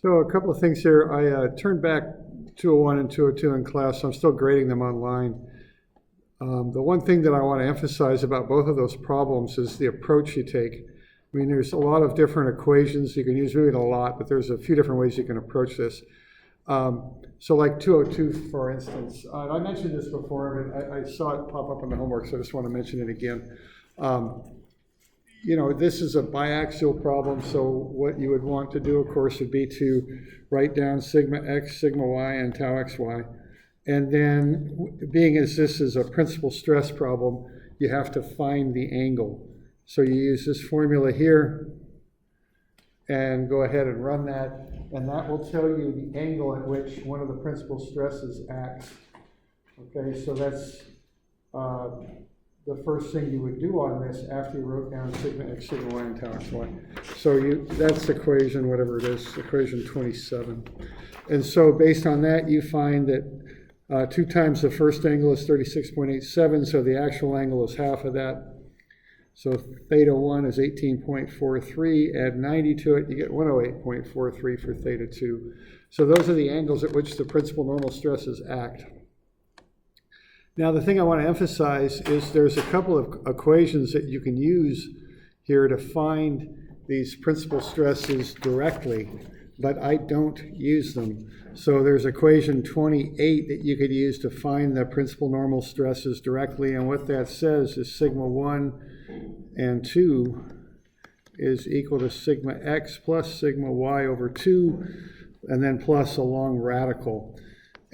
So a couple of things here. I turned back 201 and 202 in class, so I'm still grading them online. The one thing that I want to emphasize about both of those problems is the approach you take. I mean, there's a lot of different equations you can use, really a lot, but there's a few different ways you can approach this. So like 202, for instance, I mentioned this before, but I saw it pop up in the homework, so I just want to mention it again. You know, this is a biaxial problem, so what you would want to do, of course, would be to write down sigma x, sigma y, and tau xy. And then, being as this is a principal stress problem, you have to find the angle. So you use this formula here, and go ahead and run that, and that will tell you the angle at which one of the principal stresses acts. Okay, so that's the first thing you would do on this after you wrote down sigma x, sigma y, and tau xy. So that's equation, whatever it is, equation 27. And so based on that, you find that 2 times the first angle is 36.87, so the actual angle is half of that. So theta 1 is 18.43, add 90 to it, you get 108.43 for theta 2. So those are the angles at which the principal normal stresses act. Now the thing I want to emphasize is there's a couple of equations that you can use here to find these principal stresses directly, but I don't use them. So there's equation 28 that you could use to find the principal normal stresses directly, and what that says is sigma 1 and 2 is equal to sigma x plus sigma y over 2, and then plus a long radical.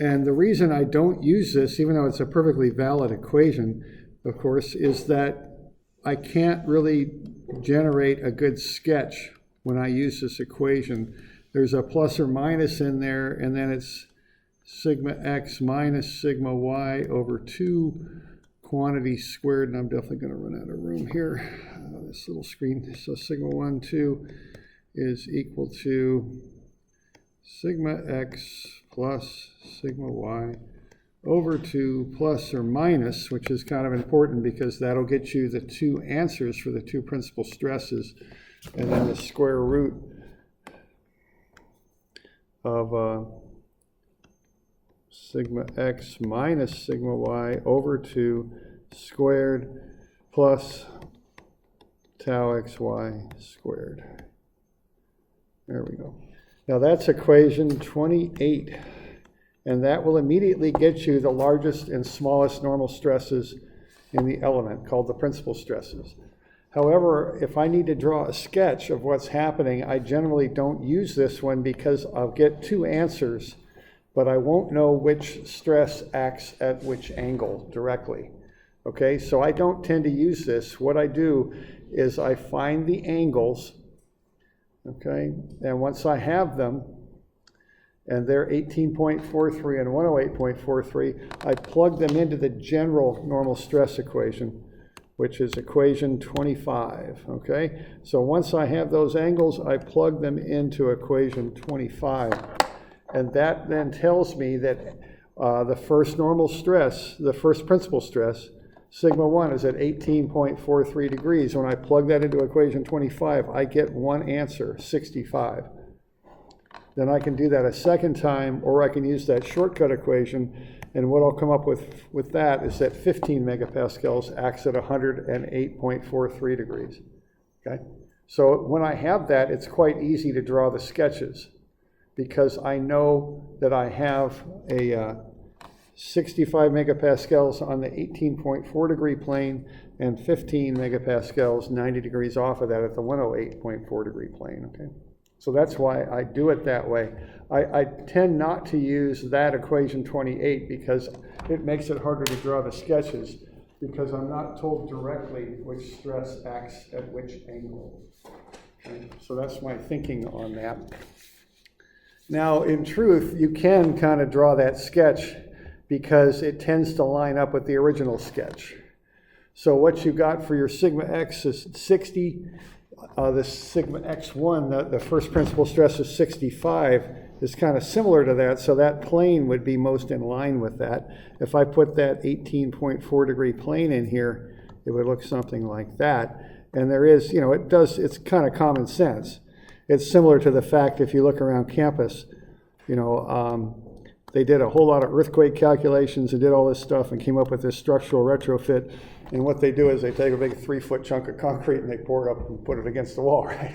And the reason I don't use this, even though it's a perfectly valid equation, of course, is that I can't really generate a good sketch when I use this equation. There's a plus or minus in there, and then it's sigma x minus sigma y over 2 quantity squared, and I'm definitely going to run out of room here. This little screen. So sigma 1, 2 is equal to sigma x plus sigma y over 2 plus or minus, which is kind of important because that'll get you the 2 answers for the 2 principal stresses, and then the square root of sigma x minus sigma y over 2 squared plus tau xy squared. There we go. Now that's equation 28, and that will immediately get you the largest and smallest normal stresses in the element, called the principal stresses. However, if I need to draw a sketch of what's happening, I generally don't use this one because I'll get 2 answers, but I won't know which stress acts at which angle directly. Okay, so I don't tend to use this. What I do is I find the angles. Okay, and once I have them, and they're 18.43 and 108.43, I plug them into the general normal stress equation, which is equation 25. Okay, so once I have those angles, I plug them into equation 25, and that then tells me that the first normal stress, the first principal stress, sigma 1 is at 18.43 degrees. When I plug that into equation 25, I get one answer, 65. Then I can do that a second time, or I can use that shortcut equation, and what I'll come up with that is that 15 megapascals acts at 108.43 degrees. Okay? So when I have that, it's quite easy to draw the sketches because I know that I have a 65 megapascals on the 18.4 degree plane and 15 megapascals 90 degrees off of that at the 108.4 degree plane. Okay, so that's why I do it that way. I tend not to use that equation 28 because it makes it harder to draw the sketches because I'm not told directly which stress acts at which angle. Okay? So that's my thinking on that. Now, in truth, you can kind of draw that sketch because it tends to line up with the original sketch. So what you got for your sigma x is 60. The sigma x1, the first principal stress is 65, is kind of similar to that, so that plane would be most in line with that. If I put that 18.4 degree plane in here, it would look something like that. And there is, it's kind of common sense. It's similar to the fact if you look around campus, you know, they did a whole lot of earthquake calculations and did all this stuff and came up with this structural retrofit. And what they do is they take a big 3-foot chunk of concrete and they pour it up and put it against the wall, right?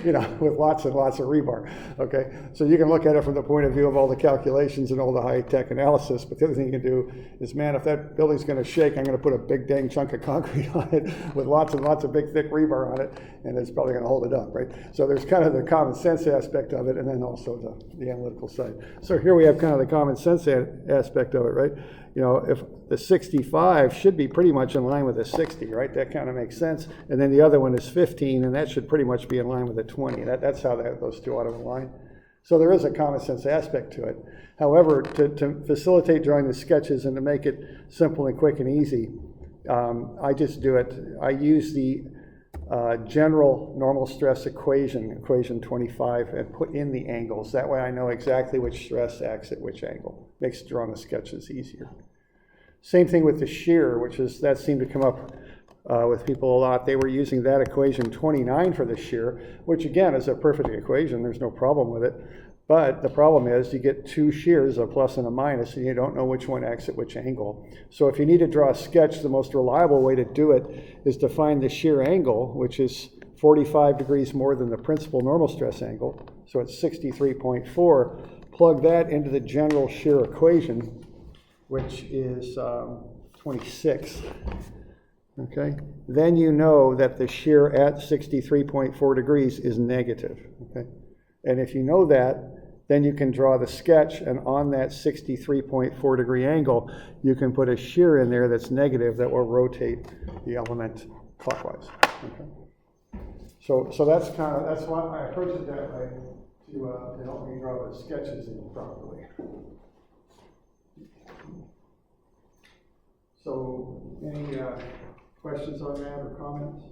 You know, with lots and lots of rebar, okay? So you can look at it from the point of view of all the calculations and all the high-tech analysis, but the other thing you can do is, man, if that building's gonna shake, I'm gonna put a big dang chunk of concrete on it with lots and lots of big thick rebar on it, and it's probably gonna hold it up, right? So there's kind of the common sense aspect of it and then also the analytical side. So here we have kind of the common sense aspect of it, right? You know, if the 65 should be pretty much in line with the 60, right? That kind of makes sense. And then the other one is 15, and that should pretty much be in line with the 20. That's how those two ought to align. So there is a common sense aspect to it. However, to facilitate drawing the sketches and to make it simple and quick and easy, I just do it. I use the general normal stress equation 25, and put in the angles. That way I know exactly which stress acts at which angle. Makes drawing the sketches easier. Same thing with the shear, that seemed to come up with people a lot. They were using that equation 29 for the shear, which again is a perfect equation. There's no problem with it. But the problem is you get two shears, a plus and a minus, and you don't know which one acts at which angle. So if you need to draw a sketch, the most reliable way to do it is to find the shear angle, which is 45 degrees more than the principal normal stress angle. So it's 63.4. Plug that into the general shear equation, which is 26. Okay? Then you know that the shear at 63.4 degrees is negative. Okay? And if you know that, then you can draw the sketch, and on that 63.4 degree angle, you can put a shear in there that's negative that will rotate the element clockwise. Okay? So that's why I approach it that way to help me draw the sketches in properly. So any questions on that or comments?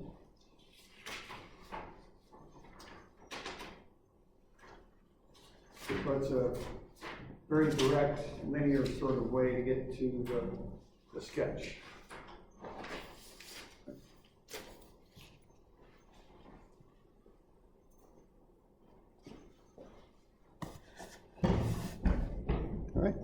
So it's a very direct, linear sort of way to get to the sketch. All right.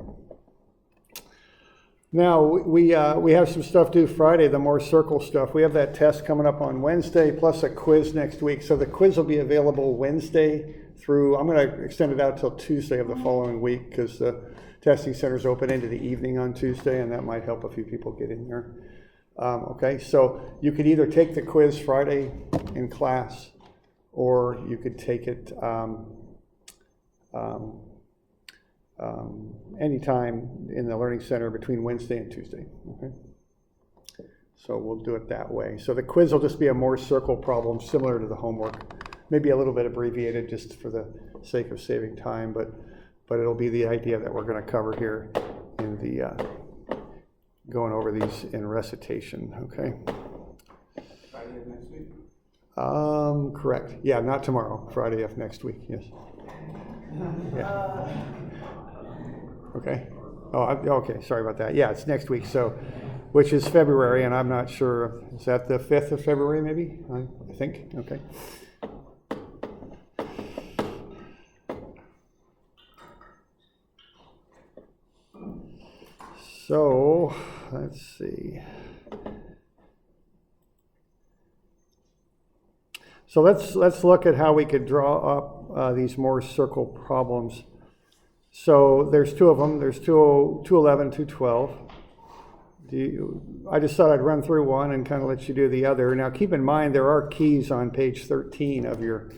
Now, we have some stuff due Friday, the more circle stuff. We have that test coming up on Wednesday, plus a quiz next week. So the quiz will be available Wednesday through, I'm going to extend it out till Tuesday of the following week, because the testing center is open into the evening on Tuesday, and that might help a few people get in there. Okay, so you could either take the quiz Friday in class, or you could take it anytime in the Learning Center between Wednesday and Tuesday. Okay, so we'll do it that way. So the quiz will just be a more circle problem similar to the homework. Maybe a little bit abbreviated just for the sake of saving time, but it'll be the idea that we're going to cover here in the going over these in recitation. Okay. Friday of next week. Correct. Yeah, not tomorrow. Friday of next week. Yes. Yeah. Okay. Oh, okay. Sorry about that. Yeah, it's next week. So, which is February, and I'm not sure. Is that the 5th of February? Maybe. I think. Okay. So, let's see. So let's look at how we could draw up these more circle problems. So there's two of them. There's 211, 212. I just thought I'd run through one and kind of let you do the other. Now keep in mind there are keys on page 13 of your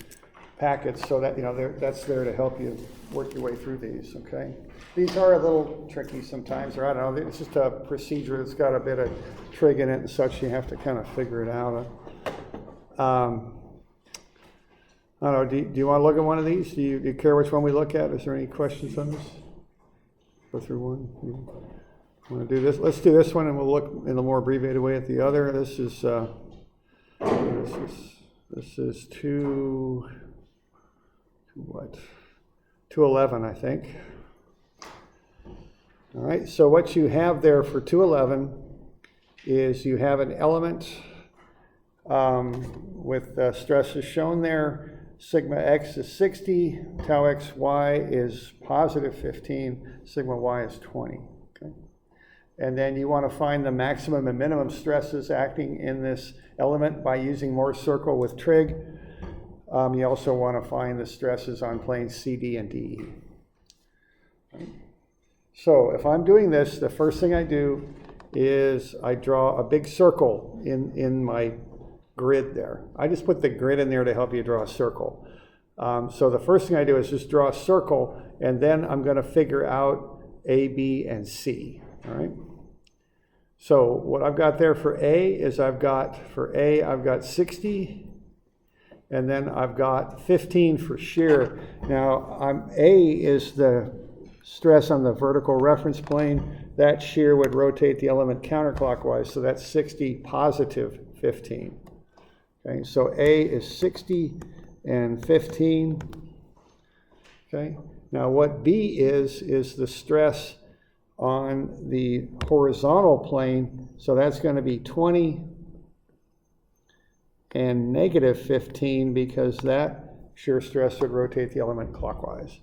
packets, so that that's there to help you work your way through these. Okay. These are a little tricky sometimes, or I don't know, it's just a procedure that's got a bit of trig in it and such, you have to kind of figure it out. I don't know, do you want to look at one of these? Do you care which one we look at? Is there any questions on this? Go through one. You want to do this? Let's do this one, and we'll look in a more abbreviated way at the other. This is 211, I think. All right, so what you have there for 211 is you have an element with stresses shown there. sigma x is 60, tau xy is positive 15, sigma y is 20. Okay? And then you want to find the maximum and minimum stresses acting in this element by using Moore's circle with trig. You also want to find the stresses on planes CD and DE. Right? So if I'm doing this, the first thing I do is I draw a big circle in my grid there. I just put the grid in there to help you draw a circle. So the first thing I do is just draw a circle, and then I'm going to figure out A, B, and C. All right. So what I've got there for A is I've got 60, and then I've got 15 for shear. Now A is the stress on the vertical reference plane. That shear would rotate the element counterclockwise, so that's 60 positive 15. Okay, so A is 60 and 15. Okay, now what B is the stress on the horizontal plane, so that's going to be 20 and negative 15, because that shear stress would rotate the element clockwise.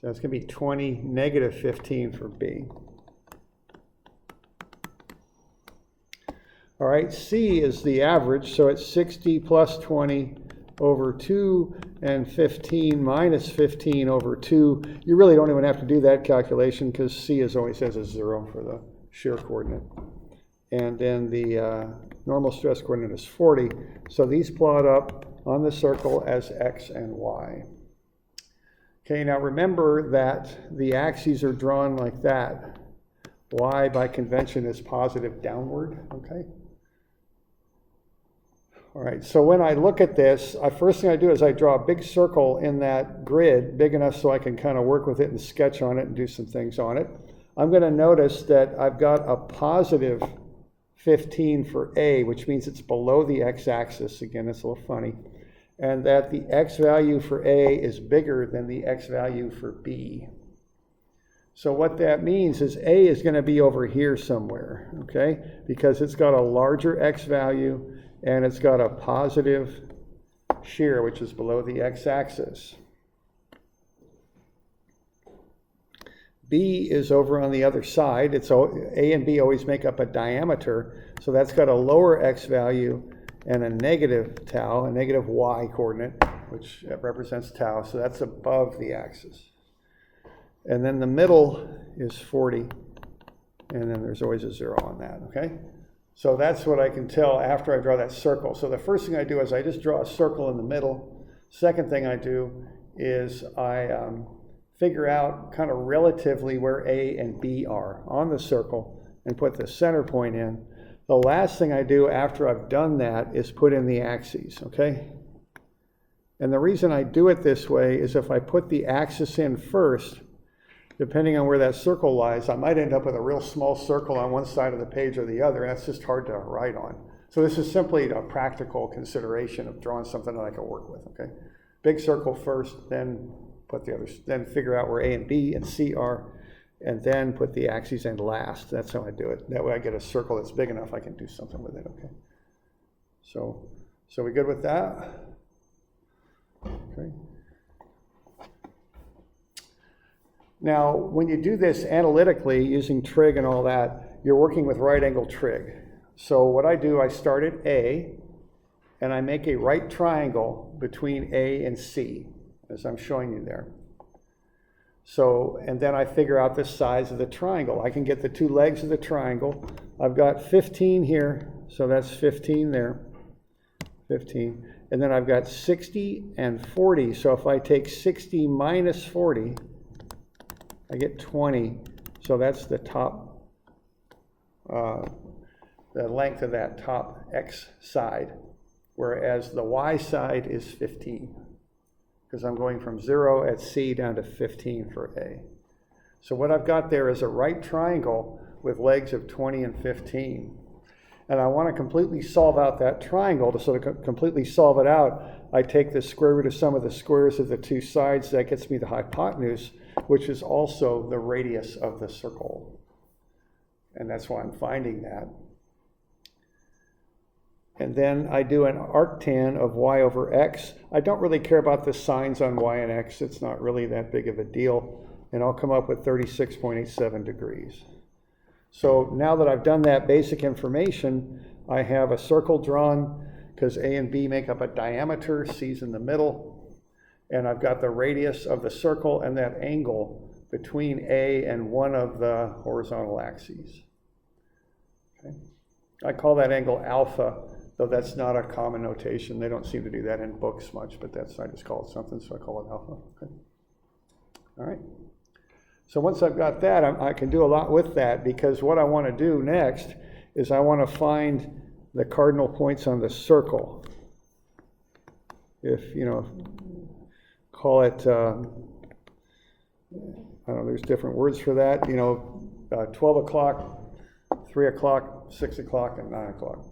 So it's going to be 20, negative 15 for B. All right, C is the average, so it's 60 plus 20 over 2 and 15 minus 15 over 2. You really don't even have to do that calculation because C is always has a 0 for the shear coordinate. And then the normal stress coordinate is 40. So these plot up on the circle as X and Y. Okay, now remember that the axes are drawn like that. Y by convention is positive downward, okay? All right, so when I look at this, first thing I do is I draw a big circle in that grid, big enough so I can kind of work with it and sketch on it and do some things on it. I'm going to notice that I've got a positive 15 for A, which means it's below the x-axis. Again, it's a little funny. And that the x value for A is bigger than the x value for B. So what that means is A is going to be over here somewhere, okay? Because it's got a larger x value and it's got a positive shear, which is below the x-axis. B is over on the other side. A and B always make up a diameter, so that's got a lower x value and a negative tau, a negative y coordinate, which represents tau, so that's above the axis. And then the middle is 40, and then there's always a 0 on that, okay? So that's what I can tell after I draw that circle. So the first thing I do is I just draw a circle in the middle. Second thing I do is I figure out kind of relatively where A and B are on the circle and put the center point in. The last thing I do after I've done that is put in the axes, okay? And the reason I do it this way is if I put the axis in first, depending on where that circle lies, I might end up with a real small circle on one side of the page or the other, and that's just hard to write on. So this is simply a practical consideration of drawing something that I can work with, okay? Big circle first, then put the others, then figure out where A and B and C are, and then put the axes in last. That's how I do it. That way I get a circle that's big enough I can do something with it, okay? So we good with that? Okay. Now, when you do this analytically using trig and all that, you're working with right angle trig. So what I do, I start at A, and I make a right triangle between A and C, as I'm showing you there. So, and then I figure out the size of the triangle. I can get the two legs of the triangle. I've got 15 here, so that's 15 there, 15. And then I've got 60 and 40, so if I take 60 minus 40, I get 20, so that's the top, the length of that top X side, whereas the Y side is 15, because I'm going from 0 at C down to 15 for A. So what I've got there is a right triangle with legs of 20 and 15. And I want to completely solve out that triangle. To sort of completely solve it out, I take the square root of sum of the squares of the two sides. That gets me the hypotenuse, which is also the radius of the circle. And that's why I'm finding that. And then I do an arctan of y over x. I don't really care about the signs on y and x. It's not really that big of a deal. And I'll come up with 36.87 degrees. So now that I've done that basic information, I have a circle drawn because A and B make up a diameter, C's in the middle. And I've got the radius of the circle and that angle between A and one of the horizontal axes. Okay. I call that angle alpha, though that's not a common notation. They don't seem to do that in books much, but I just call it something, so I call it alpha. Okay. All right. So once I've got that, I can do a lot with that, because what I want to do next is I want to find the cardinal points on the circle. If, call it, I don't know, there's different words for that, 12 o'clock, 3 o'clock, 6 o'clock, and 9 o'clock.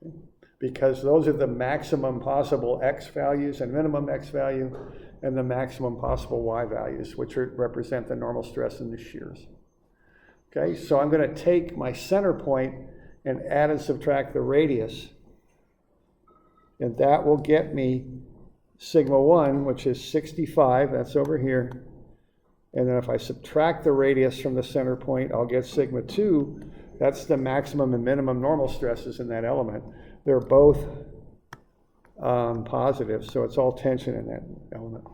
Okay. Because those are the maximum possible x values and minimum x value, and the maximum possible y values, which represent the normal stress and the shears. Okay, so I'm going to take my center point and add and subtract the radius, and that will get me sigma 1, which is 65, that's over here. And then if I subtract the radius from the center point, I'll get sigma 2. That's the maximum and minimum normal stresses in that element. They're both positive, so it's all tension in that element.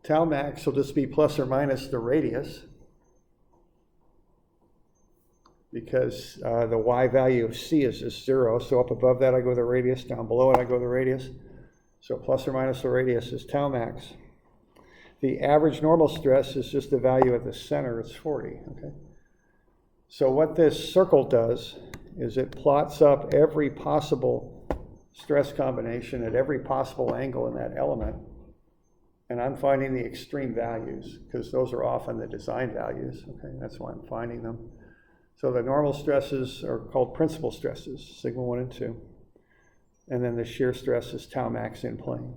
Tau max will just be plus or minus the radius, because the y value of C is just 0. So up above that I go the radius, down below it I go the radius. So plus or minus the radius is tau max. The average normal stress is just the value at the center, it's 40. Okay. So what this circle does is it plots up every possible stress combination at every possible angle in that element. And I'm finding the extreme values, because those are often the design values. Okay, that's why I'm finding them. So the normal stresses are called principal stresses, sigma 1 and 2. And then the shear stress is tau max in plane.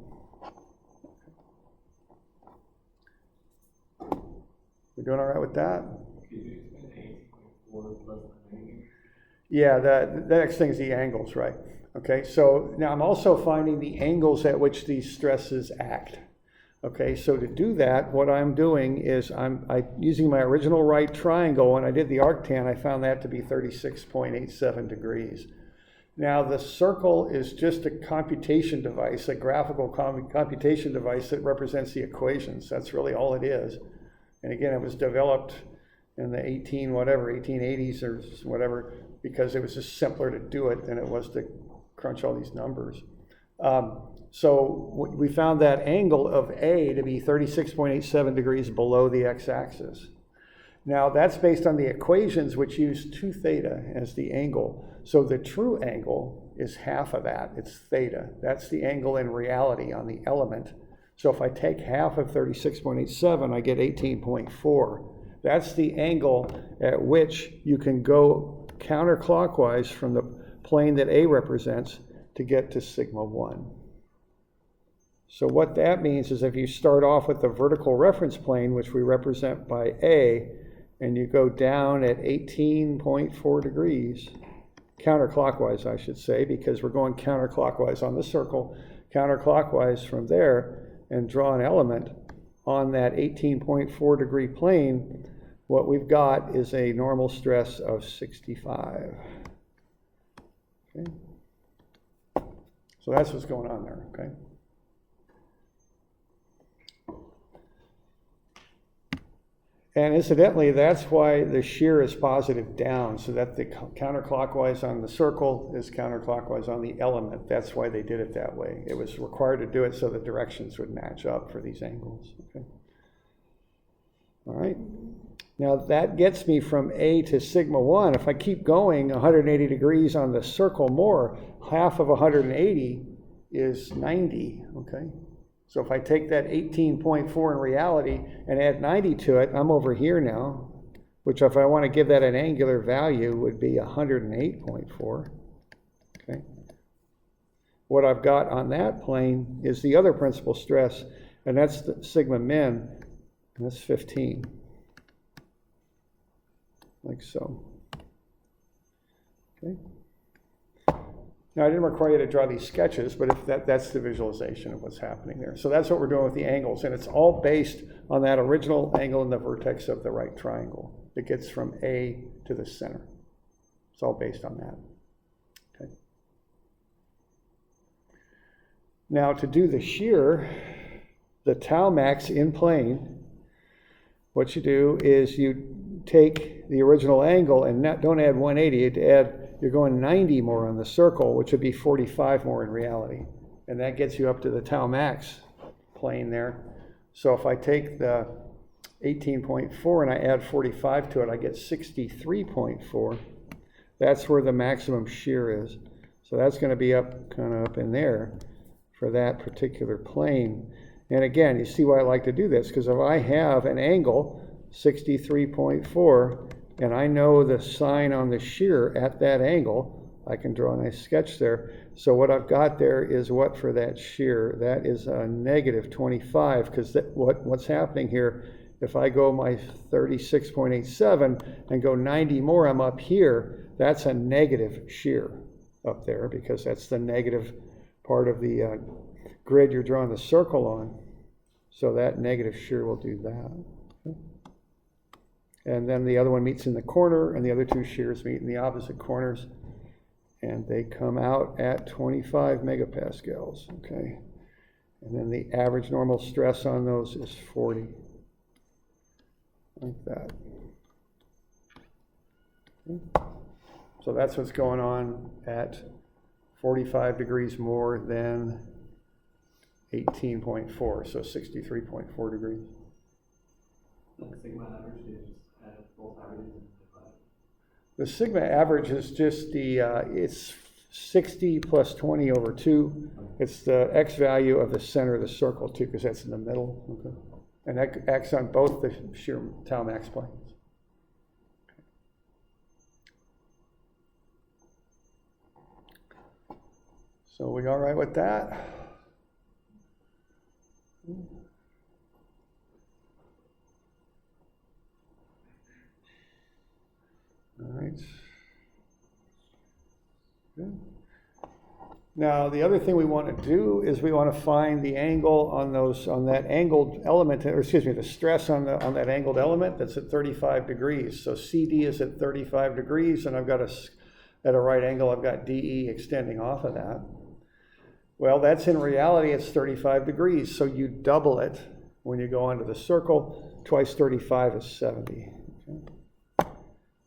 We're doing all right with that? Yeah, the next thing is the angles, right? Okay, so now I'm also finding the angles at which these stresses act. Okay, so to do that, what I'm doing is I'm using my original right triangle. When I did the arctan, I found that to be 36.87 degrees. Now the circle is just a computation device, a graphical computation device that represents the equations. That's really all it is. And again, it was developed in the 1880s or whatever, because it was just simpler to do it than it was to crunch all these numbers. So we found that angle of A to be 36.87 degrees below the x-axis. Now that's based on the equations, which use 2 theta as the angle. So the true angle is half of that, it's theta. That's the angle in reality on the element. So if I take half of 36.87, I get 18.4. That's the angle at which you can go counterclockwise from the plane that A represents to get to sigma 1. So what that means is if you start off with the vertical reference plane, which we represent by A, and you go down at 18.4 degrees, counterclockwise I should say, because we're going counterclockwise on the circle, counterclockwise from there, and draw an element on that 18.4 degree plane, what we've got is a normal stress of 65. Okay. So that's what's going on there, okay? And incidentally, that's why the shear is positive down, so that the counterclockwise on the circle is counterclockwise on the element. That's why they did it that way. It was required to do it so the directions would match up for these angles. Okay. All right. Now that gets me from A to sigma 1. If I keep going 180 degrees on the circle more, half of 180 is 90, okay? So if I take that 18.4 in reality and add 90 to it, I'm over here now, which if I want to give that an angular value would be 108.4, okay? What I've got on that plane is the other principal stress, and that's the sigma min, and that's 15, like so. Okay. Now, I didn't require you to draw these sketches, but if that's the visualization of what's happening there. So that's what we're doing with the angles, and it's all based on that original angle in the vertex of the right triangle. It gets from A to the center. It's all based on that. Okay. Now, to do the shear, the tau max in plane, what you do is you take the original angle and don't add 180, you're going 90 more on the circle, which would be 45 more in reality. And that gets you up to the tau max plane there. So if I take the 18.4 and I add 45 to it, I get 63.4. That's where the maximum shear is. So that's going to be up, kind of up in there for that particular plane. And again, you see why I like to do this, because if I have an angle, 63.4, and I know the sign on the shear at that angle, I can draw a nice sketch there. So what I've got there is what for that shear? That is a negative 25, because what's happening here, if I go my 36.87 and go 90 more, I'm up here, that's a negative shear up there, because that's the negative part of the grid you're drawing the circle on. So that negative shear will do that. Okay. And then the other one meets in the corner, and the other two shears meet in the opposite corners, and they come out at 25 megapascals, okay? And then the average normal stress on those is 40, like that. Okay. So that's what's going on at 45 degrees more than 18.4, so 63.4 degrees. Like sigma average, you just add both averages and divide. The sigma average is just the, it's 60 plus 20 over 2. It's the x value of the center of the circle, too, because that's in the middle. Okay. And that acts on both the shear tau max planes. So we all right with that? All right. Good. Now, the other thing we want to do is we want to find the angle on that angled element, or excuse me, the stress on that angled element that's at 35 degrees. So CD is at 35 degrees, and I've got at a right angle, I've got DE extending off of that. Well, that's in reality, it's 35 degrees, so you double it when you go onto the circle. Twice 35 is 70. Okay.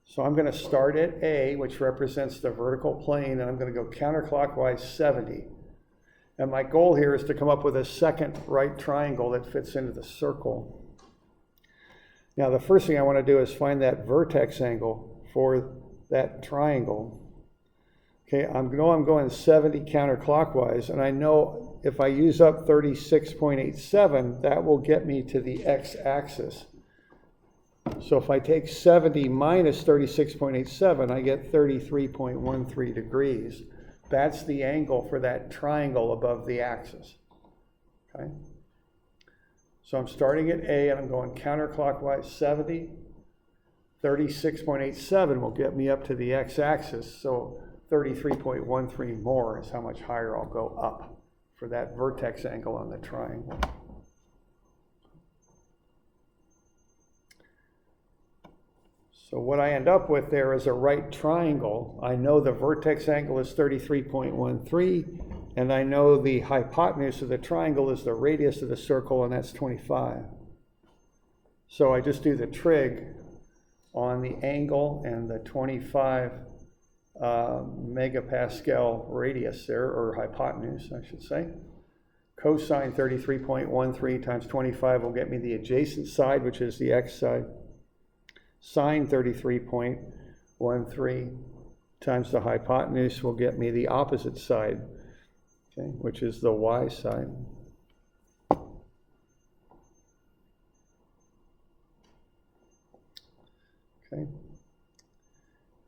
So I'm going to start at A, which represents the vertical plane, and I'm going to go counterclockwise 70. And my goal here is to come up with a second right triangle that fits into the circle. Now, the first thing I want to do is find that vertex angle for that triangle. Okay, I know I'm going 70 counterclockwise, and I know if I use up 36.87, that will get me to the x-axis. So if I take 70 minus 36.87, I get 33.13 degrees. That's the angle for that triangle above the axis. Okay? So I'm starting at A, and I'm going counterclockwise 70. 36.87 will get me up to the x-axis, so 33.13 more is how much higher I'll go up for that vertex angle on the triangle. So what I end up with there is a right triangle. I know the vertex angle is 33.13, and I know the hypotenuse of the triangle is the radius of the circle, and that's 25. So I just do the trig on the angle and the 25 megapascal radius there, or hypotenuse, I should say. Cosine 33.13 times 25 will get me the adjacent side, which is the x side. Sine 33.13 times the hypotenuse will get me the opposite side, okay, which is the y side. Okay.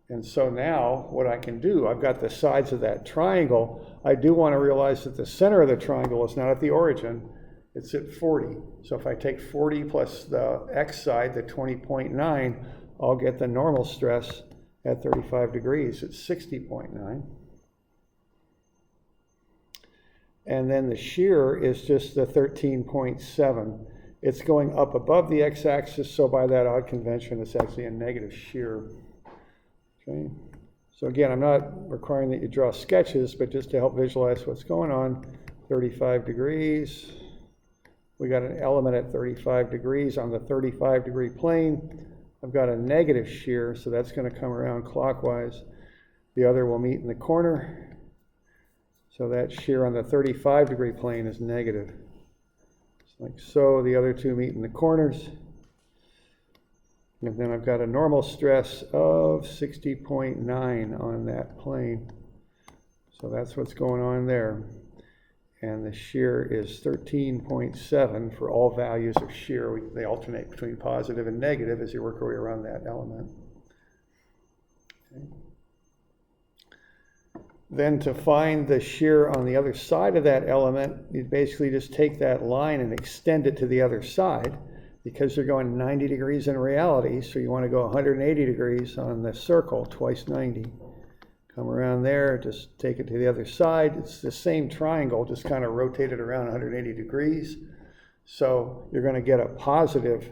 And so now what I can do, I've got the sides of that triangle. I do want to realize that the center of the triangle is not at the origin, it's at 40. So if I take 40 plus the x side, the 20.9, I'll get the normal stress at 35 degrees, it's 60.9. And then the shear is just the 13.7. It's going up above the x-axis, so by that odd convention, it's actually a negative shear. Okay. So again, I'm not requiring that you draw sketches, but just to help visualize what's going on, 35 degrees. We got an element at 35 degrees on the 35-degree plane. I've got a negative shear, so that's going to come around clockwise. The other will meet in the corner. So that shear on the 35-degree plane is negative. It's like so. The other two meet in the corners. And then I've got a normal stress of 60.9 on that plane. So that's what's going on there. And the shear is 13.7 for all values of shear. They alternate between positive and negative as you work your way around that element. Okay. Then to find the shear on the other side of that element, you basically just take that line and extend it to the other side, because you're going 90 degrees in reality, so you want to go 180 degrees on the circle, twice 90. Come around there, just take it to the other side. It's the same triangle, just kind of rotate it around 180 degrees. So you're going to get a positive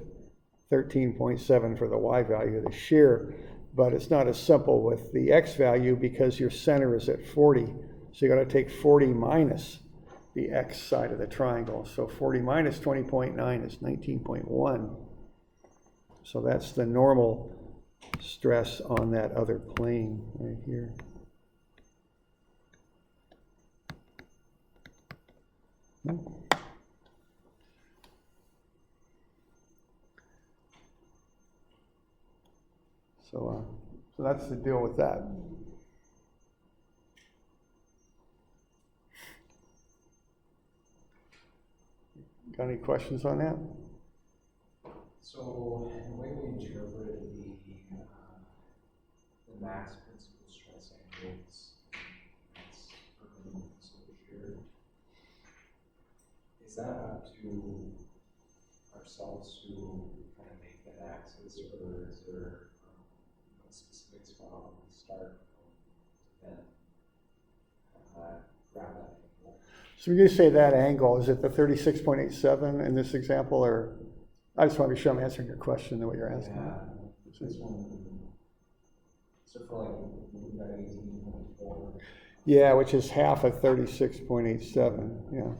13.7 for the y value of the shear. But it's not as simple with the x value because your center is at 40. So you got to take 40 minus the x side of the triangle. So 40 minus 20.9 is 19.1. So that's the normal stress on that other plane right here. So that's the deal with that. Got any questions on that? So the way we interpreted the max principal stress angles, is that up to ourselves to kind of make that axis, or is there specifics from the start to then grab that angle? So when you say that angle, is it the 36.87 in this example, or I just want to be sure I'm answering your question the way you're asking. Yeah, this one. So for like, we got 18.4. Yeah, which is half of 36.87. Yeah.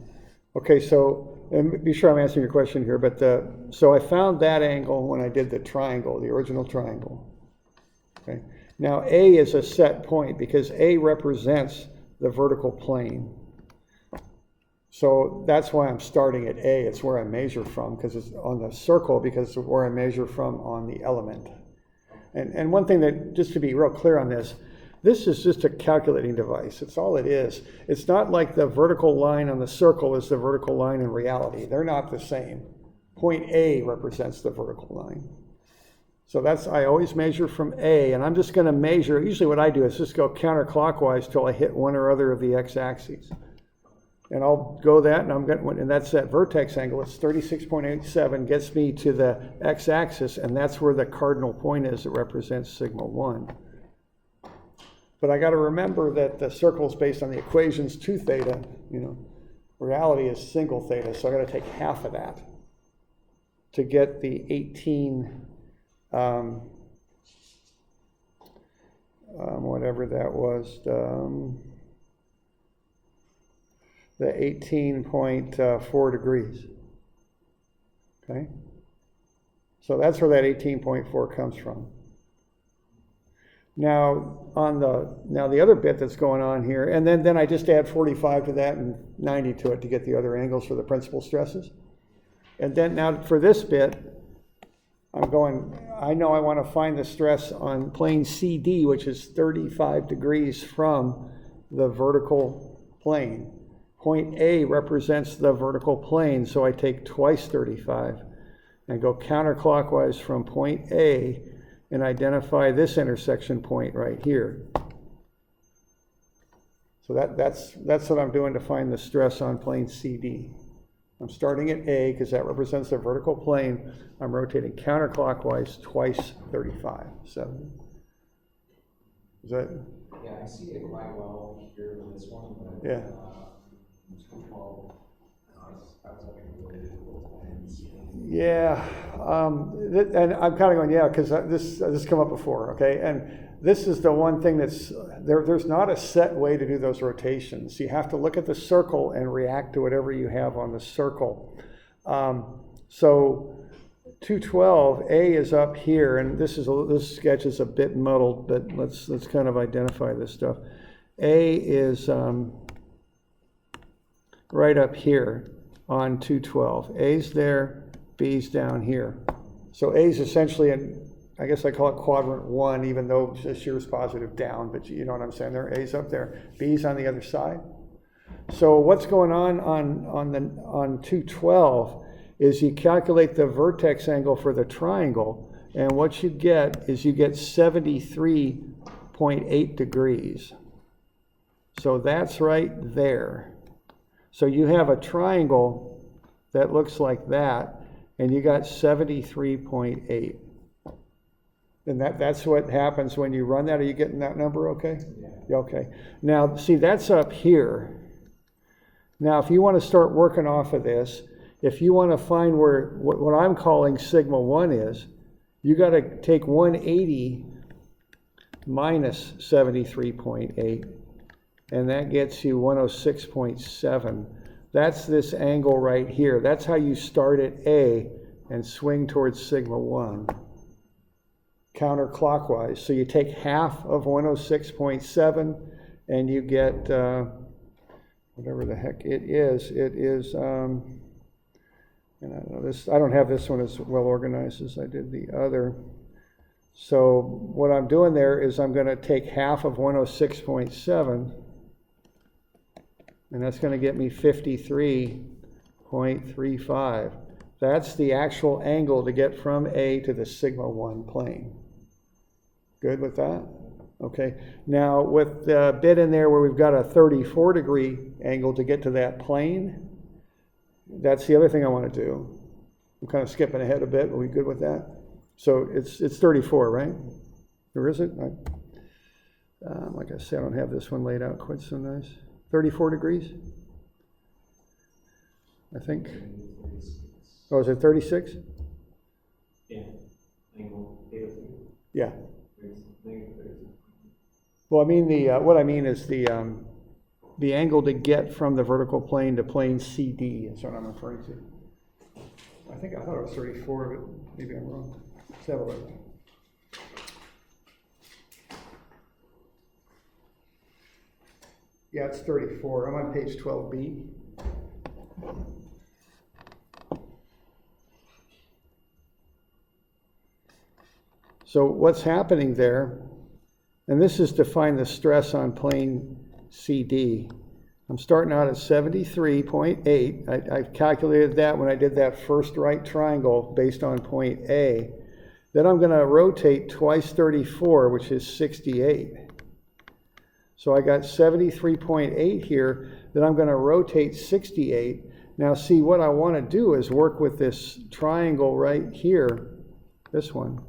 Okay, so and be sure I'm answering your question here. But so I found that angle when I did the triangle, the original triangle. Okay. Now A is a set point because A represents the vertical plane. So that's why I'm starting at A. It's where I measure from, because it's on the circle, because it's where I measure from on the element. And one thing that, just to be real clear on this is just a calculating device. It's all it is. It's not like the vertical line on the circle is the vertical line in reality. They're not the same. Point A represents the vertical line. So that's, I always measure from A, and I'm just going to measure, usually what I do is just go counterclockwise till I hit one or other of the x-axes. And I'll go that, and that's that vertex angle. It's 36.87, gets me to the x-axis, and that's where the cardinal point is that represents sigma 1. But I got to remember that the circle is based on the equations 2 theta. Reality is single theta, so I got to take half of that to get the 18, whatever that was. The 18.4 degrees. Okay? So that's where that 18.4 comes from. Now the other bit that's going on here, and then I just add 45 to that and 90 to it to get the other angles for the principal stresses. And then now for this bit, I know I want to find the stress on plane CD, which is 35 degrees from the vertical plane. Point A represents the vertical plane, so I take twice 35 and go counterclockwise from point A and identify this intersection point right here. So that's what I'm doing to find the stress on plane CD. I'm starting at A because that represents the vertical plane. I'm rotating counterclockwise twice 35. So Is that, Yeah, I see it quite well here with this one, but, Yeah. 212, I was having a really difficult time seeing. yeah, and I'm kind of going, yeah, because this come up before, okay? And this is the one thing that's, there's not a set way to do those rotations. You have to look at the circle and react to whatever you have on the circle. So 212, A is up here, and this sketch is a bit muddled, but let's kind of identify this stuff. A is right up here on 212. A's there, B's down here. So A's essentially in, I guess I call it quadrant 1, even though shear's positive down, but you know what I'm saying there. A's up there, B's on the other side. So what's going on 212 is you calculate the vertex angle for the triangle, and what you get is you get 73.8 degrees. So that's right there. So you have a triangle that looks like that, and you got 73.8. And that's what happens when you run that. Are you getting that number okay? Yeah. Okay. Now, see, that's up here. Now, if you want to start working off of this, if you want to find where what I'm calling sigma 1 is, you got to take 180 minus 73.8, and that gets you 106.7. That's this angle right here. That's how you start at A and swing towards sigma 1. Counterclockwise. So you take half of 106.7 and you get whatever the heck it is. It is, and I don't know this, I don't have this one as well organized as I did the other. So what I'm doing there is I'm going to take half of 106.7, and that's going to get me 53.35. That's the actual angle to get from A to the sigma 1 plane. Good with that? Okay. Now with the bit in there where we've got a 34 degree angle to get to that plane, that's the other thing I want to do. I'm kind of skipping ahead a bit. Are we good with that? So it's 34, right? Or is it? Like I said, I don't have this one laid out quite so nice. 34 degrees? I think. Oh, is it 36? Yeah. Angle theta. Yeah. Negative 36. Well, I mean what I mean is the angle to get from the vertical plane to plane CD is what I'm referring to. I thought it was 34, but maybe I'm wrong. Let's have a look. Yeah, it's 34. I'm on page 12B. So what's happening there, and this is to find the stress on plane CD. I'm starting out at 73.8. I calculated that when I did that first right triangle based on point A. Then I'm going to rotate twice 34, which is 68. So I got 73.8 here. Then I'm going to rotate 68. Now see, what I want to do is work with this triangle right here, this one.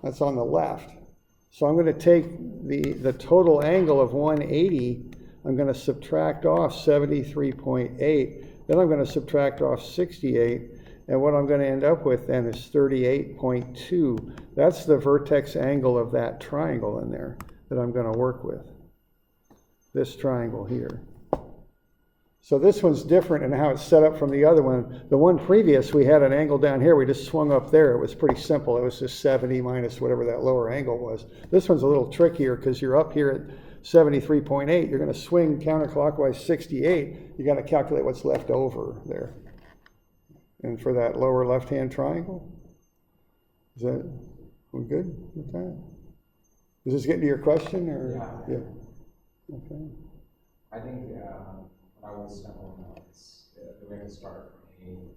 That's on the left. So I'm going to take the total angle of 180, I'm going to subtract off 73.8, then I'm going to subtract off 68, and what I'm going to end up with then is 38.2. That's the vertex angle of that triangle in there that I'm going to work with. This triangle here. So this one's different in how it's set up from the other one. The one previous, we had an angle down here. We just swung up there. It was pretty simple. It was just 70 minus whatever that lower angle was. This one's a little trickier because you're up here at 73.8. You're going to swing counterclockwise 68. You got to calculate what's left over there. And for that lower left-hand triangle, is that, we good with that? Is this getting to your question or? Yeah. Okay. I think I was stumbling on is the way to start from A and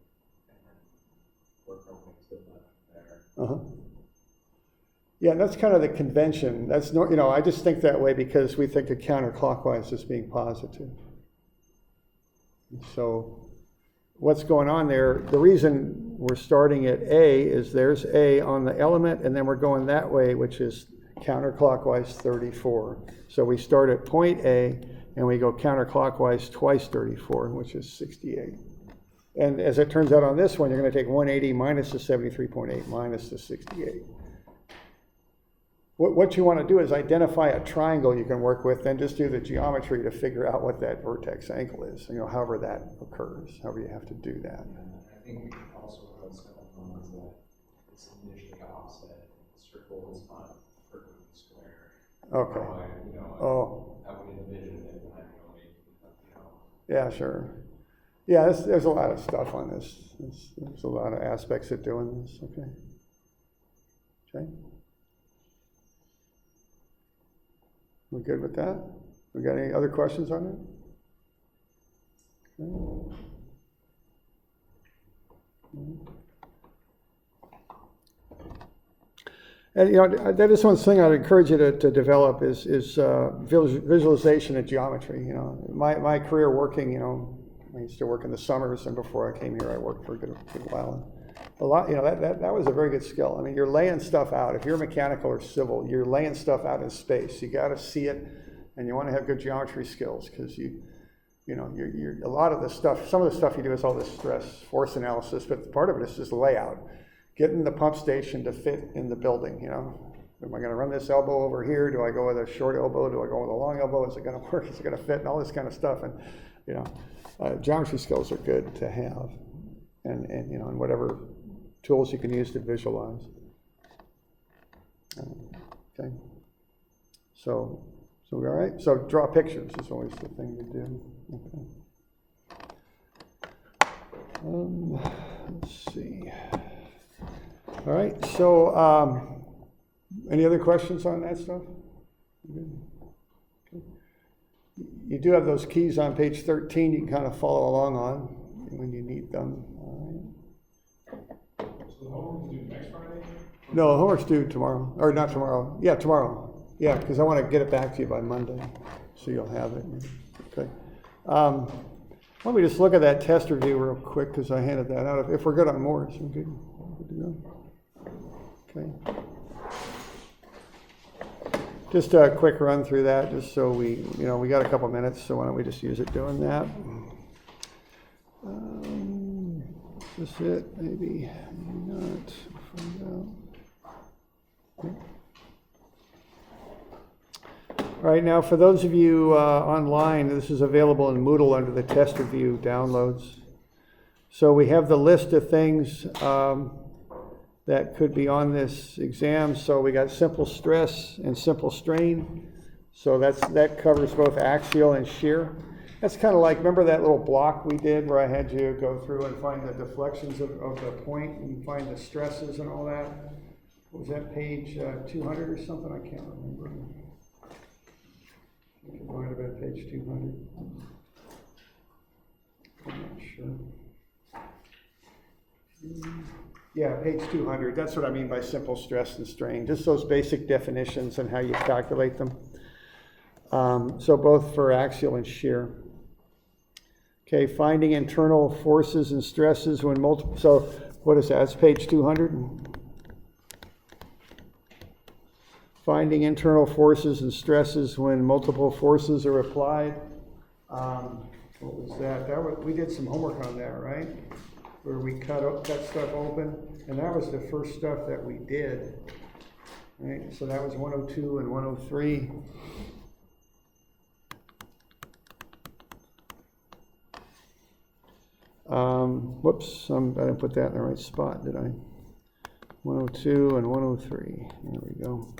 then work our way to the left there. Yeah, that's kind of the convention. That's no, I just think that way because we think of counterclockwise as being positive. So what's going on there, the reason we're starting at A is there's A on the element, and then we're going that way, which is counterclockwise 34. So we start at point A, and we go counterclockwise twice 34, which is 68. And as it turns out on this one, you're going to take 180 minus the 73.8 minus the 68. What you want to do is identify a triangle you can work with, then just do the geometry to figure out what that vertex angle is, however that occurs, however you have to do that. And I think we can also put some ones that it's initially offset, the circle is not perfectly square. Okay. I would envision it when I'm going, Yeah, sure. Yeah, there's a lot of stuff on this. There's a lot of aspects of doing this. Okay. Okay. We good with that? We got any other questions on it? And that is one thing I'd encourage you to develop is visualization and geometry. My career working, I used to work in the summers, and before I came here, I worked for a good while. A lot, that was a very good skill. I mean, you're laying stuff out. If you're mechanical or civil, you're laying stuff out in space. You got to see it, and you want to have good geometry skills because you're a lot of the stuff. Some of the stuff you do is all this stress force analysis, but part of it is just layout, getting the pump station to fit in the building. Am I going to run this elbow over here? Do I go with a short elbow? Do I go with a long elbow? Is it going to work? Is it going to fit? And all this kind of stuff. And geometry skills are good to have, and whatever tools you can use to visualize. Okay. So we're all right. So draw pictures is always the thing to do. Okay. Let's see. All right. So any other questions on that stuff? Good. Okay. You do have those keys on page 13 you can kind of follow along on when you need them. All right. So the homework's due next Friday? No, the homework's due tomorrow. Or not tomorrow. Yeah, tomorrow. Yeah, because I want to get it back to you by Monday, so you'll have it. Okay. Let me just look at that test review real quick, because I handed that out. If we're good on Morse, we're good. Good to go. Okay. Just a quick run through that, just so we got a couple minutes, so why don't we just use it doing that. Is this it? Maybe not. Find out. Okay. All right, now for those of you online, this is available in Moodle under the test review downloads. So we have the list of things that could be on this exam. So we got simple stress and simple strain. So that covers both axial and shear. That's kind of like, remember that little block we did where I had you go through and find the deflections of the point and find the stresses and all that? What was that, page 200 or something? I can't remember. I think it might have been page 200. I'm not sure. Yeah, page 200. That's what I mean by simple stress and strain. Just those basic definitions and how you calculate them. So both for axial and shear. Okay, finding internal forces and stresses when multiple. So what is that? That's page 200. Finding internal forces and stresses when multiple forces are applied. What was that? We did some homework on that, right? Where we cut stuff open, and that was the first stuff that we did. Right? So that was 102 and 103. Whoops, I didn't put that in the right spot, did I? 102 and 103. There we go.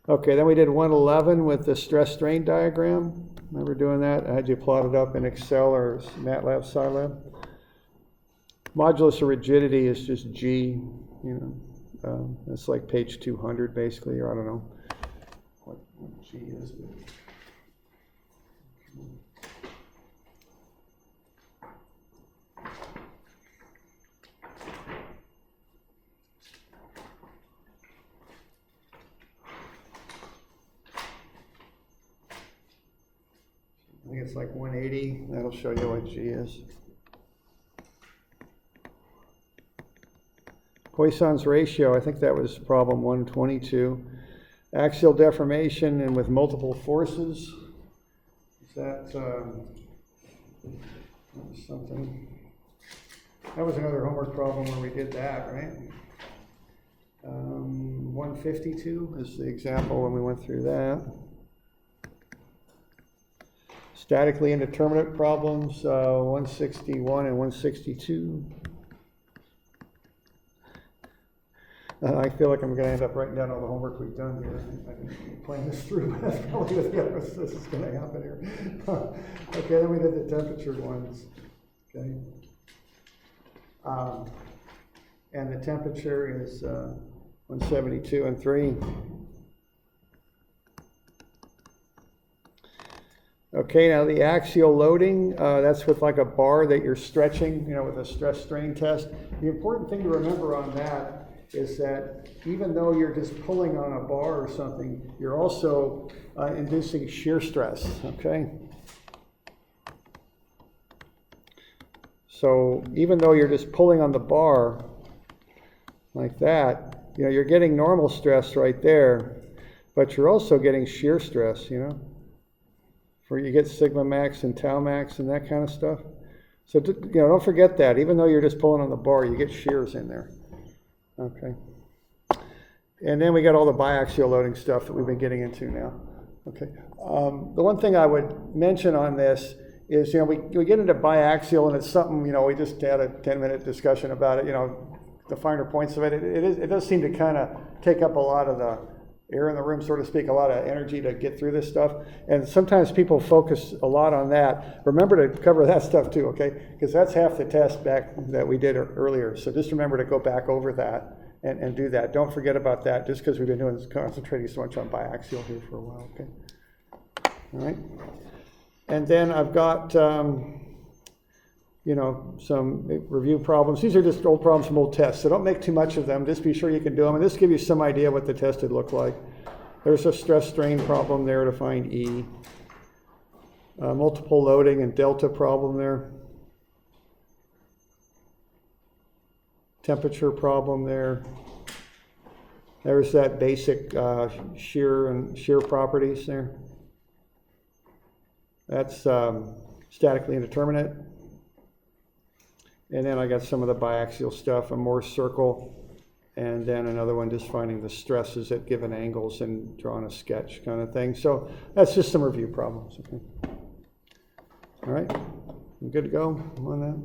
Okay, then we did 111 with the stress strain diagram. Remember doing that? I had you plot it up in Excel or MATLAB, Scilab. Modulus of rigidity is just G, it's like page 200 basically, or I don't know what G is. I think it's like 180. That'll show you what G is. Poisson's ratio, I think that was problem 122. Axial deformation and with multiple forces. Is that something? That was another homework problem where we did that, right? 152 is the example when we went through that. Statically indeterminate problems, 161 and 162. I feel like I'm going to end up writing down all the homework we've done here. I've been playing this through, but that's probably what this is going to happen here. Okay, then we did the temperature ones. Okay. And the temperature is 172 and 3. Okay, now the axial loading, that's with like a bar that you're stretching, with a stress strain test. The important thing to remember on that is that even though you're just pulling on a bar or something, you're also inducing shear stress, okay? So even though you're just pulling on the bar like that, you're getting normal stress right there, but you're also getting shear stress, where you get sigma max and tau max and that kind of stuff. So, don't forget that. Even though you're just pulling on the bar, you get shears in there. Okay. And then we got all the biaxial loading stuff that we've been getting into now. Okay. The one thing I would mention on this is, we get into biaxial, and it's something, we just had a 10-minute discussion about it, the finer points of it. It does seem to kind of take up a lot of the air in the room, so to speak, a lot of energy to get through this stuff. And sometimes people focus a lot on that. Remember to cover that stuff too, okay? Because that's half the test back that we did earlier. So just remember to go back over that and do that. Don't forget about that just because we've been concentrating so much on biaxial here for a while, okay? All right. And then I've got, some review problems. These are just old problems from old tests, so don't make too much of them. Just be sure you can do them, and this will give you some idea what the test would look like. There's a stress strain problem there to find E. Multiple loading and delta problem there. Temperature problem there. There's that basic shear properties there. That's statically indeterminate. And then I got some of the biaxial stuff, a Morse circle, and then another one just finding the stresses at given angles and drawing a sketch kind of thing. So that's just some review problems. Okay. All right, I'm good to go on that.